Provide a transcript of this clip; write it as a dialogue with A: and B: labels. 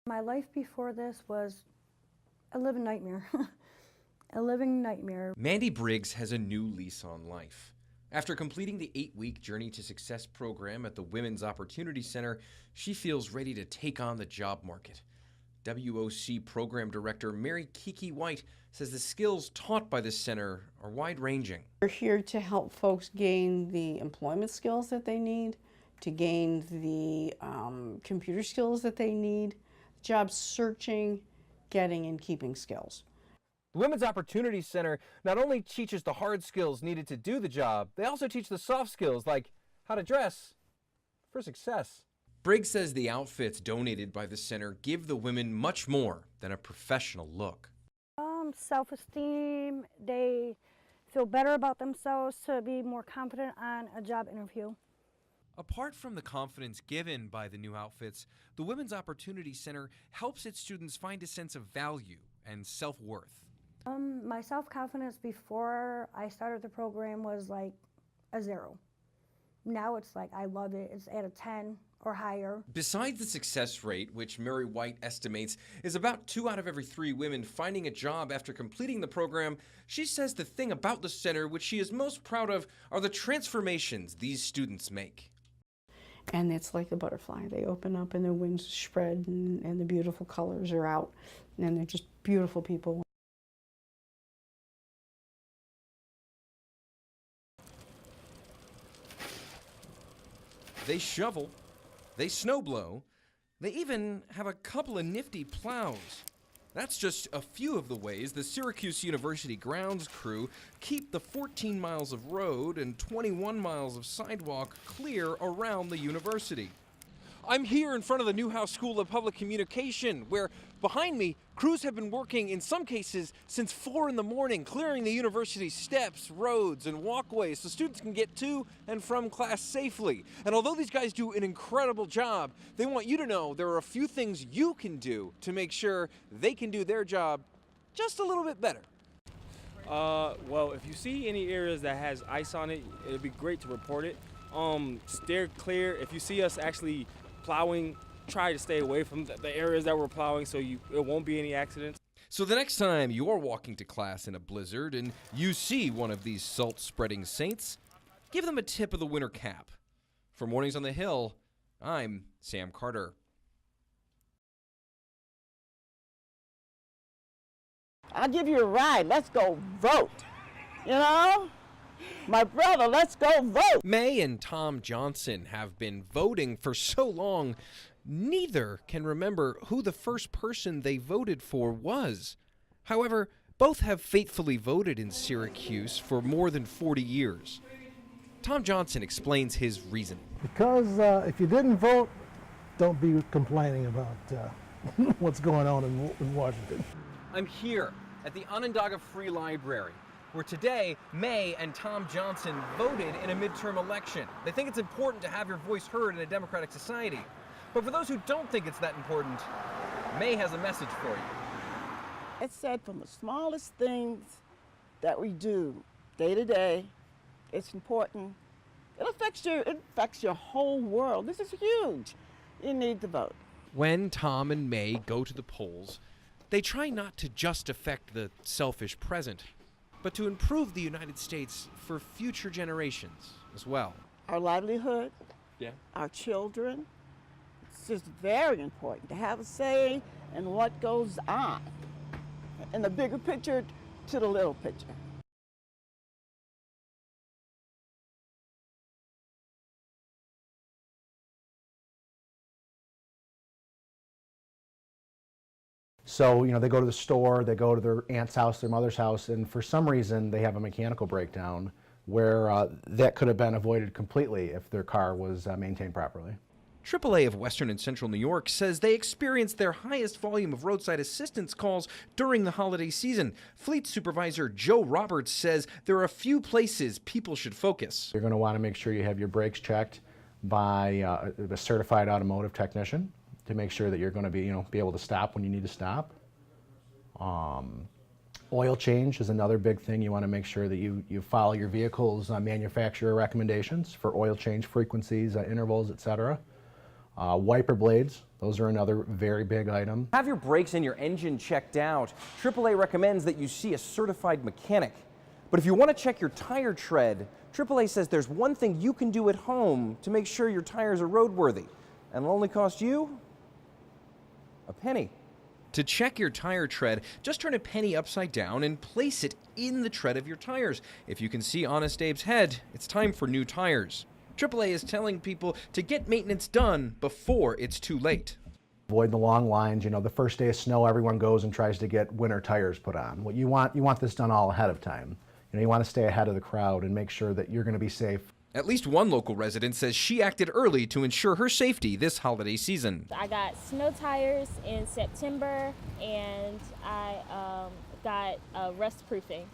A: My life before this was a living nightmare. A living nightmare.
B: Mandy Briggs has a new lease on life. After completing the 8-week Journey to Success program at the Women's Opportunity Center, she feels ready to take on the job market. WOC Program Director Mary Kiki White says the skills taught by the center are wide-ranging.
C: We're here to help folks gain the employment skills that they need, to gain the computer skills that they need, job searching, getting and keeping skills.
D: The Women's Opportunity Center not only teaches the hard skills needed to do the job, they also teach the soft skills like how to dress for success.
B: Briggs says the outfits donated by the center give the women much more than a professional look.
A: Self-esteem, they feel better about themselves to be more confident on a job interview.
B: Apart from the confidence given by the new outfits, the Women's Opportunity Center helps its students find a sense of value and self-worth.
A: My self-confidence before I started the program was like a 0. Now it's like I love it. It's at a 10 or higher.
B: Besides the success rate, which Mary White estimates is about 2 out of every 3 women finding a job after completing the program, she says the thing about the center which she is most proud of are the transformations these students make.
C: And it's like a butterfly. They open up and their wings spread and the beautiful colors are out. And they're just beautiful people.
B: They shovel, they snowblow, they even have a couple of nifty plows. That's just a few of the ways the Syracuse University grounds crew keep the 14 miles of road and 21 miles of sidewalk clear around the university. I'm here in front of the Newhouse School of Public Communication, where behind me, crews have been working in some cases since 4 in the morning, clearing the university's steps, roads, and walkways so students can get to and from class safely. And although these guys do an incredible job, they want you to know there are a few things you can do to make sure they can do their job just a little bit better.
E: Well, if you see any areas that has ice on it, it'd be great to report it. Steer clear. If you see us actually plowing, try to stay away from the areas that we're plowing so it won't be any accidents.
B: So the next time you're walking to class in a blizzard and you see one of these salt-spreading saints, give them a tip of the winter cap. For Mornings on the Hill, I'm Sam Carter.
F: I'll give you a ride. Let's go vote. You know? My brother, let's go vote.
B: May and Tom Johnson have been voting for so long, neither can remember who the first person they voted for was. However, both have faithfully voted in Syracuse for more than 40 years. Tom Johnson explains his reasoning.
G: Because if you didn't vote, don't be complaining about what's going on in Washington.
D: I'm here at the Onondaga Free Library, where today, May and Tom Johnson voted in a midterm election. They think it's important to have your voice heard in a democratic society. But for those who don't think it's that important, May has a message for you.
F: It said from the smallest things that we do day to day, it's important. It affects your whole world. This is huge. You need to vote.
B: When Tom and May go to the polls, they try not to just affect the selfish present, but to improve the United States for future generations as well.
F: Our livelihood,
B: Yeah.
F: our children, it's just very important to have a say in what goes on, in the bigger picture to the little picture.
H: So, you know, they go to the store, they go to their aunt's house, their mother's house, and for some reason they have a mechanical breakdown where that could have been avoided completely if their car was maintained properly.
B: AAA of Western and Central New York says they experienced their highest volume of roadside assistance calls during the holiday season. Fleet Supervisor Joe Roberts says there are a few places people should focus.
H: You're going to want to make sure you have your brakes checked by a certified automotive technician to make sure that you're going to be able to stop when you need to stop. Oil change is another big thing. You want to make sure that you follow your vehicle's manufacturer recommendations for oil change frequencies, intervals, etc. Wiper blades, those are another very big item.
D: Have your brakes and your engine checked out. AAA recommends that you see a certified mechanic. But if you want to check your tire tread, AAA says there's one thing you can do at home to make sure your tires are roadworthy, and it'll only cost you a penny.
B: To check your tire tread, just turn a penny upside down and place it in the tread of your tires. If you can see Honest Abe's head, it's time for new tires. AAA is telling people to get maintenance done before it's too late.
H: Avoid the long lines. You know, the first day of snow, everyone goes and tries to get winter tires put on. What you want this done all ahead of time. You know, you want to stay ahead of the crowd and make sure that you're going to be safe.
B: At least one local resident says she acted early to ensure her safety this holiday season.
I: I got snow tires in September, and I got rust proofing.